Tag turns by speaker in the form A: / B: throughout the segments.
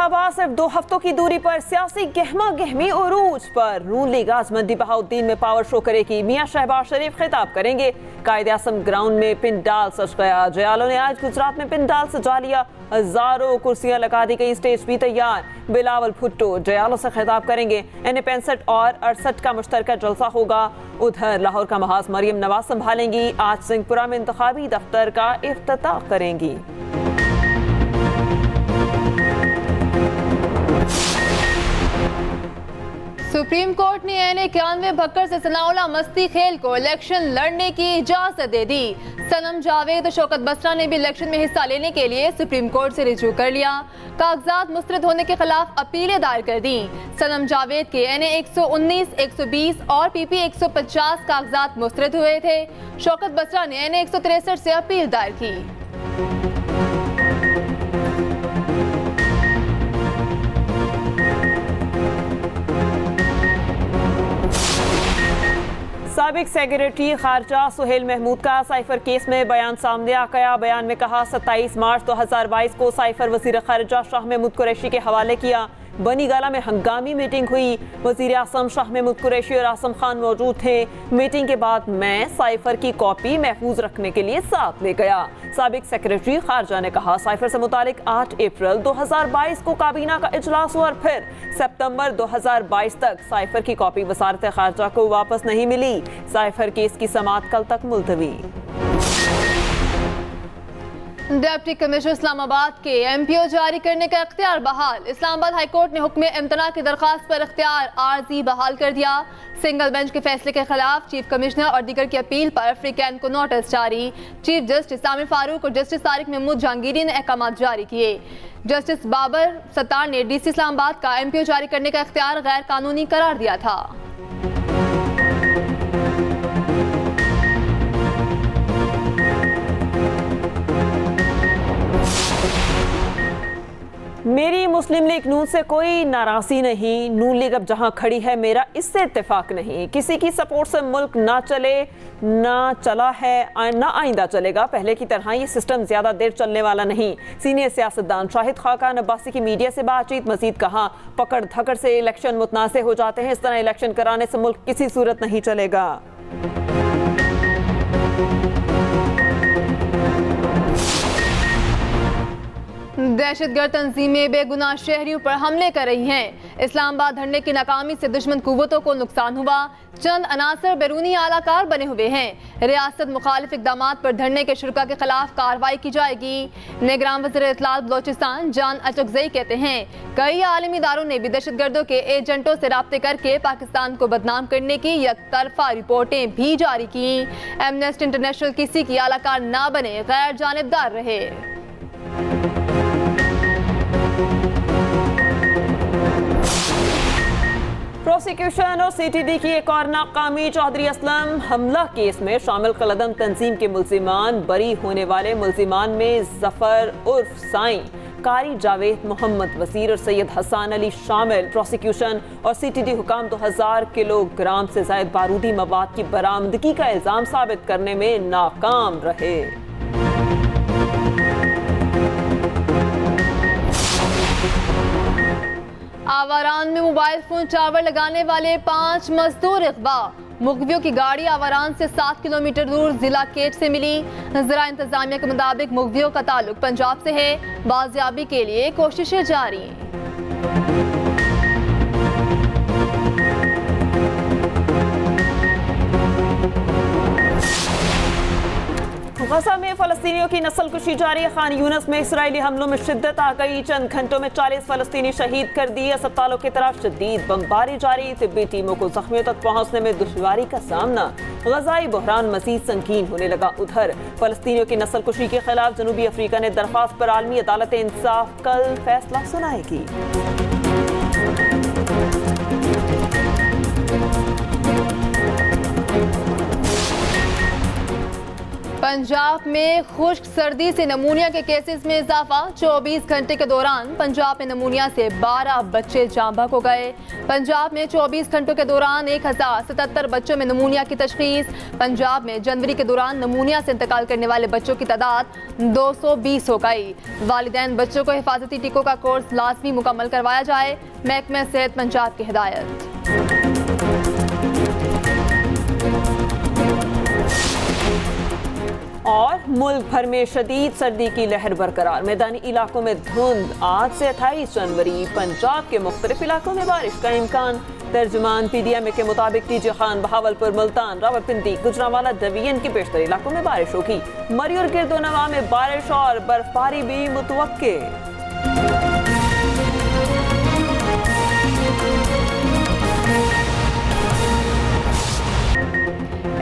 A: इंतखाबात सिर्फ 2 हफ्तों की दूरी पर, सियासी गहमा गहमी उरूज पर। नून लीग आज मंडी बहाउद्दीन में पावर शो करेगी। मियां शहबाज शरीफ खिताब करेंगे। कायदे आज़म ग्राउंड में पिंडाल सज गया। जयालों ने आज गुजरात में पिंडाल सजा लिया। हजारों कुर्सियां लगा दी गई, स्टेज भी तैयार। बिलावल भुट्टो जयालों से खिताब करेंगे। NA65 और 68 का मुश्तरका जलसा होगा। उधर लाहौर का महाज मरियम नवाज संभालेंगी। आज सिंहपुरा में इंतखाबी दफ्तर का इफ्तिताह करेंगी।
B: सुप्रीम कोर्ट ने NA91 भक्कर से सनाउल्लाह मस्ती खेल को इलेक्शन लड़ने की इजाजत दे दी। सनम जावेद और शौकत बसरा ने भी इलेक्शन में हिस्सा लेने के लिए सुप्रीम कोर्ट से रिजू कर लिया। कागजात मुस्तरद होने के खिलाफ अपीलें दायर कर दी। सनम जावेद के NA119, 120 और PP 150 कागजात मुस्तरद हुए थे। शौकत बसरा ने NA163 से अपील दायर की।
A: साबिक सेक्रेटरी खारजा सुहेल महमूद का साइफर केस में बयान सामने आ गया। बयान में कहा 27 मार्च 2022 को साइफर वजीर खारजा शाह महमूद कुरैशी के हवाले किया। बनी गाला में हंगामी मीटिंग हुई। वजीर आज़म शाह महमूद कुरैशी और आसम खान मौजूद थे। मीटिंग के बाद मैं साइफर की कॉपी महफूज रखने के लिए साथ ले गया। साबिक सेक्रेटरी खारजा ने कहा साइफर से मुतालिक 8 अप्रैल 2022 को काबीना का इजलास हुआ और फिर सितंबर 2022 तक साइफर की कॉपी वजारत खारजा को वापस नहीं मिली। साइफर केस की समाअत कल तक मुलतवी।
B: डिप्टी कमिश्नर इस्लामाबाद के MPO जारी करने का इख्तियार बहाल। इस्लामाबाद हाईकोर्ट ने हुक्म इम्तना की दरखास्त पर इख्तियार आर्जी बहाल कर दिया। सिंगल बेंच के फैसले के खिलाफ चीफ कमिश्नर और दीगर की अपील पर फ्रीकैन को नोटिस जारी। चीफ जस्टिस आमिर फारूक और जस्टिस तारिक महमूद जहांगीरी ने अहकाम जारी किए। जस्टिस बाबर सत्तार ने DC इस्लामाबाद का MPO जारी करने का इख्तियार गैर कानूनी करार दिया था।
A: मेरी मुस्लिम लीग नून से कोई नाराज़ी नहीं। नून लीग अब जहां खड़ी है मेरा इससे इत्तेफाक नहीं। किसी की सपोर्ट से मुल्क ना चले, ना चला है, ना आइंदा चलेगा। पहले की तरह ये सिस्टम ज्यादा देर चलने वाला नहीं। सीनियर सियासतदान शाहिद खाकान अब्बासी की मीडिया से बातचीत। मजीद कहा पकड़ धकड़ से इलेक्शन मुतनाज़ हो जाते हैं। इस तरह इलेक्शन कराने से मुल्क किसी सूरत नहीं चलेगा।
B: दहशतगर्द तंजीमें बेगुनाह शहरियों पर हमले कर रही हैं। इस्लामाबाद धरने की नाकामी से दुश्मन कुव्वतों को नुकसान हुआ। चंद अनासर बैरूनी आलाकार बने हुए हैं। रियासत मुखालिफ इकदामात पर धरने के शुरका के खिलाफ कार्रवाई की जाएगी। निगरान वज़ीर इत्तलात बलोचिस्तान जान अचकज़ई कहते हैं कई आलमी इदारों ने भी दहशतगर्दों के एजेंटों से राब्ते करके पाकिस्तान को बदनाम करने की यकतरफा रिपोर्टें भी जारी की। एमनेस्टी इंटरनेशनल किसी की आलाकार ना बने, गैर जानिबदार रहे।
A: प्रोसिक्यूशन और CTD की एक और नाकामी। चौधरी असलम हमला केस में शामिल कलदम तंजीम के मुल्जिमान। बरी होने वाले मुल्जिमान में जफर उर्फ साईं, कारी जावेद, मोहम्मद वसीर और सैयद हसन अली शामिल। प्रोसिक्यूशन और CTD हुकाम 2000 किलोग्राम से ज्यादा बारूदी मवाद की बरामदगी का इल्जाम साबित करने में नाकाम रहे।
B: आवारान में मोबाइल फोन टावर लगाने वाले 5 मजदूर अगवा। मुखबियों की गाड़ी आवारान से 7 किलोमीटर दूर जिला केट से मिली। ज़रा इंतजामिया के मुताबिक मुखबियों का ताल्लुक पंजाब से है। बाजियाबी के लिए कोशिशें जारी।
A: गजा में फलस्तीनियों की नस्लकुशी जारी। खान यूनस में इसराइली हमलों में शिद्दत आ गई। चंद घंटों में 40 फलस्तीनी शहीद कर दिए। अस्पतालों की तरफ शदीद बमबारी जारी। तिब्बी टीमों को जख्मियों तक पहुंचने में दुश्वारी का सामना। गजाई बहरान मजीद संगीन होने लगा। उधर फलस्तीनियों की नस्लकुशी के खिलाफ जनूबी अफ्रीका ने दरख्वास्त पर आलमी अदालत इंसाफ कल फैसला सुनाएगी।
B: पंजाब में खुश्क सर्दी से नमूनिया के केसेस में इजाफा। 24 घंटे के दौरान पंजाब में नमूनिया से 12 बच्चे जाँ बहक हो गए। पंजाब में 24 घंटों के दौरान 1077 बच्चों में नमूनिया की तशखीस। पंजाब में जनवरी के दौरान नमूनिया से इंतकाल करने वाले बच्चों की तादाद 220 हो गई। वालिदैन बच्चों को हिफाजती टीकों का कोर्स लाजमी मुकम्मल करवाया जाए, महकमा सेहत पंजाब की हिदायत।
A: और मुल्क भर में शदीद सर्दी की लहर बरकरार। मैदानी इलाकों में धुंध। आज से 28 जनवरी पंजाब के मुख्तलिफ इलाकों में बारिश का इम्कान। तर्जुमान PDMA के मुताबिक टीजी खान, बहावलपुर, मुल्तान, रावलपिंडी, गुजरांवाला, डिवीजन के बेशतर इलाकों में बारिश होगी। मरी और गिरदोनवा में बारिश और बर्फबारी भी मुतवक्के।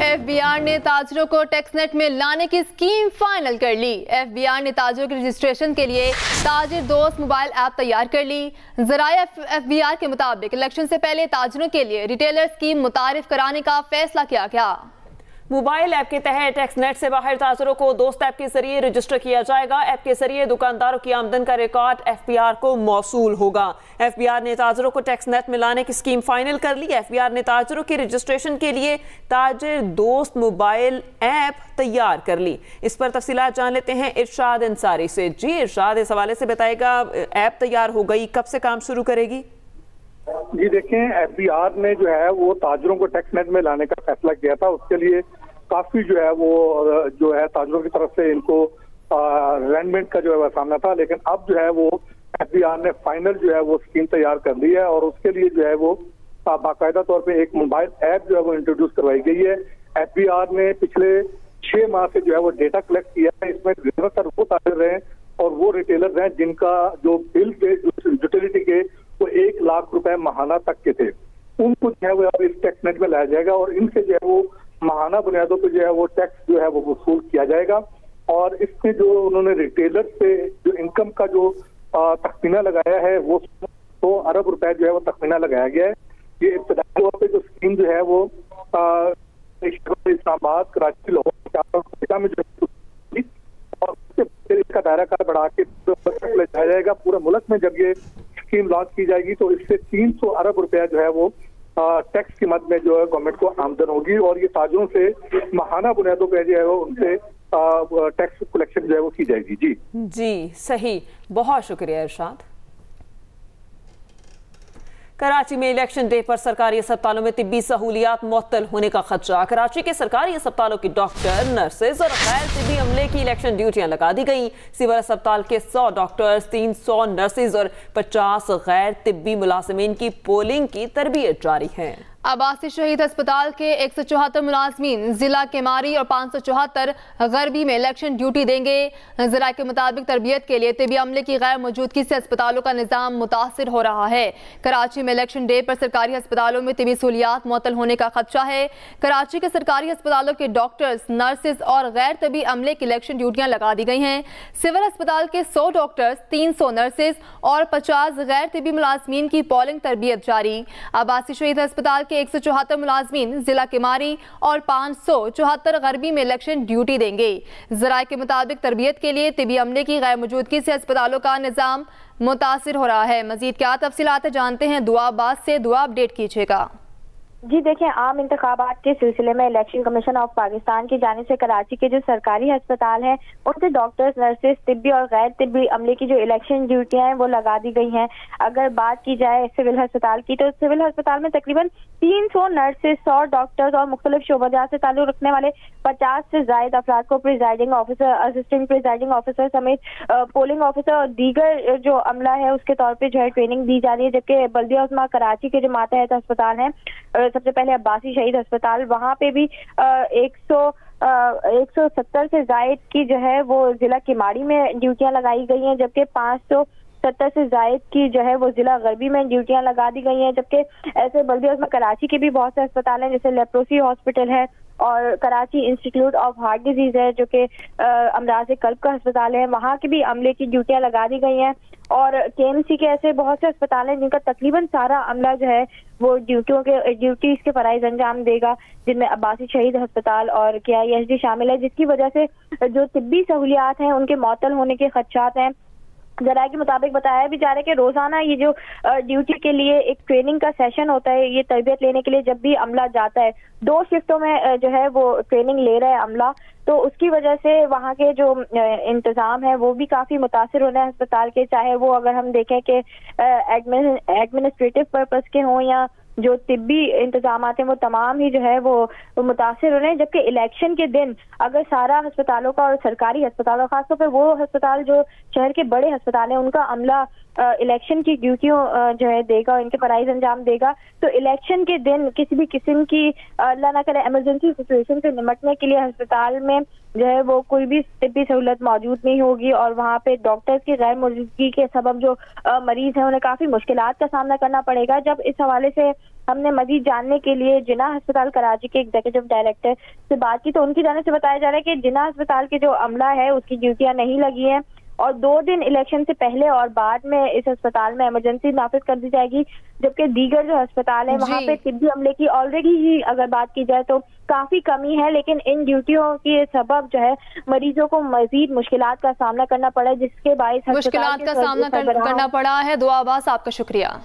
B: FBR ने ताजरों को टैक्सनेट में लाने की स्कीम फाइनल कर ली। FBR ने ताजरों के रजिस्ट्रेशन के लिए ताजिर दोस्त मोबाइल ऐप तैयार कर ली। ज़राए FBR के मुताबिक इलेक्शन से पहले ताजरों के लिए रिटेलर स्कीम मुतारिफ कराने का फैसला किया गया।
A: मोबाइल ऐप के तहत टैक्सनेट से बाहर ताजरों को दोस्त ऐप के जरिए रजिस्टर किया जाएगा। ऐप के जरिए दुकानदारों की आमदन का रिकॉर्ड FBR को मौसूल होगा। FBR ने ताजरों को टैक्सनेट में लाने की स्कीम फाइनल कर ली। FBR ने ताजरों के रजिस्ट्रेशन के लिए ताजिर दोस्त मोबाइल ऐप तैयार कर ली। इस पर तफसीलात जान लेते हैं इरशाद अंसारी से। जी इरशाद, इस हवाले से बताएगा, ऐप तैयार हो गई, कब से काम शुरू करेगी?
C: जी देखें, FBR ने जो है वो ताजरों को टैक्सनेट में लाने का फैसला किया था। उसके लिए काफी जो है ताजरों की तरफ से इनको अरेंजमेंट का जो है वह सामना था, लेकिन अब जो है वो FBR ने फाइनल जो है वो स्कीम तैयार कर ली है और उसके लिए जो है वो बाकायदा तौर पे एक मोबाइल ऐप जो है वो इंट्रोड्यूस करवाई गई है। FBR ने पिछले 6 माह से जो है वो डेटा कलेक्ट किया है। इसमें ज्यादातर वो ताजर हैं और वो रिटेलर हैं जिनका जो बिल थे यूटिलिटी के वो 1 लाख रुपए माहाना तक के थे। उनको जो है वो अब इस टैक्सनेट में लाया जाएगा और इनसे जो है वो माहाना बुनियादों पर जो है वो टैक्स जो है वो वसूल किया जाएगा। और इसमें जो उन्होंने रिटेलर से जो इनकम का जो तखमीना लगाया है वो 100 अरब रुपए जो है वो तखमीना लगाया गया है। ये इब्तदाई तौर पे जो स्कीम जो है वो इस्लामाबाद, कराची, लाहौर में जो और इसका दायरा कार बढ़ा के ले जाया जाएगा। पूरे मुल्क में जब ये स्कीम लॉन्च की जाएगी तो इससे 300 अरब रुपया जो है वो टैक्स की मद में जो है गवर्नमेंट को आमदन होगी और ये ताजरों से माहाना बुनियादों पर जो है वो उनसे टैक्स कलेक्शन जो है वो की जाएगी। जी
A: सही, बहुत शुक्रिया इरशाद। कराची में इलेक्शन डे पर सरकारी अस्पतालों में तिब्बी सहूलियात मुअत्तल होने का खदशा। कराची के सरकारी अस्पतालों की डॉक्टर, नर्सेज और गैर तिब्बी अमले की इलेक्शन ड्यूटियां लगा दी गई। सिविल अस्पताल के 100 डॉक्टर्स, 300 नर्सेज और 50 गैर तिब्बी मुलाजिमीन की पोलिंग की तरबियत जारी है।
B: अब्बासी शहीद अस्पताल के 174 मुलाजमीन जिला केमारी और 574 गरबी में इलेक्शन ड्यूटी देंगे। जिला के मुताबिक तरबियत के लिए तिब्बी अमले की गैर मौजूदगी से अस्पतालों का निज़ाम मुतासिर हो रहा है। कराची में इलेक्शन डे पर सरकारी अस्पतालों में तिब्बी सहूलियात मुअत्तल होने का खदशा है। कराची के सरकारी अस्पतालों के डॉक्टर्स, नर्सेज और गैर तिब्बी अमले की इलेक्शन ड्यूटियां लगा दी गई हैं। सिविल अस्पताल के 100 डॉक्टर्स, 300 नर्सेज और 50 गैर तिब्बी मुलाजमीन की पोलिंग तरबियत जारी। अब्बासी शहीद अस्पताल के 174 मुलाजमीन जिला केमारी और 574 गरबी में इलेक्शन ड्यूटी देंगे। ज़राए के मुताबिक तरबियत के लिए तिब्बी अमले की गैर मौजूदगी से अस्पतालों का निज़ाम मुतासिर हो रहा है। मजीद क्या तफसीलात जानते हैं दुआबाद से। दुआ अपडेट कीजिएगा।
D: जी देखिए, आम इंतखाबात के सिलसिले में इलेक्शन कमीशन ऑफ पाकिस्तान की जानिब से कराची के जो सरकारी अस्पताल हैं उनसे डॉक्टर्स, नर्सेज, तिब्बी और गैर तिब्बी अमले की जो इलेक्शन ड्यूटियां हैं वो लगा दी गई हैं। अगर बात की जाए सिविल अस्पताल की तो सिविल अस्पताल में तकरीबन 300 नर्सेज, 100 डॉक्टर्स और मुख्तलिफ शोबाजात से ताल्लुक रखने वाले 50 से जायद अफराद को presiding officer, assistant presiding officer समेत पोलिंग ऑफिसर और दीगर जो अमला है उसके तौर पर जो है ट्रेनिंग दी जा रही है। जबकि बल्दिया उस्मा कराची के जो मातहत अस्पताल है, सबसे पहले अब्बासी शहीद अस्पताल, वहां पे भी 170 से जायद की जो है वो जिला केमाड़ी में ड्यूटियां लगाई गई हैं, जबकि 570 से जायद की जो है वो जिला गरबी में ड्यूटियां लगा दी गई हैं। जबकि ऐसे बल्दिया में कराची के भी बहुत से अस्पताल हैं, जैसे लेप्रोसी हॉस्पिटल है और Karachi institute of heart disease है जो कि अमराज कल्ब का अस्पताल है, वहाँ की भी अमले की ड्यूटियां लगा दी गई हैं। और KMC के ऐसे बहुत से अस्पताल हैं जिनका तकरीबन सारा अमला जो है वो ड्यूटीज के फराइज अंजाम देगा, जिनमें अब्बासी शहीद अस्पताल और KISD शामिल है, जिसकी वजह से जो तिब्बी सहूलियात हैं उनके मअतल होने के खदशात हैं। जराये के मुताबिक बताया भी जा रहा है कि रोजाना ये जो ड्यूटी के लिए एक ट्रेनिंग का सेशन होता है, ये तरबियत लेने के लिए जब भी अमला जाता है 2 शिफ्टों में जो है वो ट्रेनिंग ले रहा है अमला, तो उसकी वजह से वहाँ के जो इंतजाम है वो भी काफी मुतासिर हो रहे हैं अस्पताल के, चाहे वो अगर हम देखें कि एडमिनिस्ट्रेटिव पर्पस के हों या जो तिब्बी इंतजाम हैं वो तमाम ही जो है वो मुतासिर हो रहे हैं। जबकि इलेक्शन के दिन अगर सारा अस्पतालों का और सरकारी अस्पतालों खासतौर पर वो अस्पताल जो शहर के बड़े अस्पताल हैं उनका अमला इलेक्शन की ड्यूटियों जो है देगा, इनके फराइज अंजाम देगा, तो इलेक्शन के दिन किसी भी किस्म की अल्लाह ना करे इमरजेंसी सिचुएशन से निपटने के लिए अस्पताल में जो है वो कोई भी तिब्बी सहूलत मौजूद नहीं होगी और वहाँ पे डॉक्टर्स की गैर मौजूदगी के सबब जो मरीज हैं उन्हें काफी मुश्किलात का सामना करना पड़ेगा। जब इस हवाले से हमने मजीद जानने के लिए जिन्ना अस्पताल कराची के एग्जीक्यूटिव डायरेक्टर से बात की तो उनकी जाने से बताया जा रहा है कि जिन्ना अस्पताल के जो अमला है उसकी ड्यूटियां नहीं लगी हैं और 2 दिन इलेक्शन से पहले और बाद में इस अस्पताल में इमरजेंसी नाफिज कर दी जाएगी, जबकि दीगर जो अस्पताल है वहाँ पे तिब्बी अमले की ऑलरेडी ही अगर बात की जाए तो काफी कमी है, लेकिन इन ड्यूटियों के सबब जो है मरीजों को मजीद मुश्किलात का सामना करना पड़ा है, जिसके बायस
B: मुश्किलात का सामना करना पड़ा है। दुआ अब्बास, आपका शुक्रिया।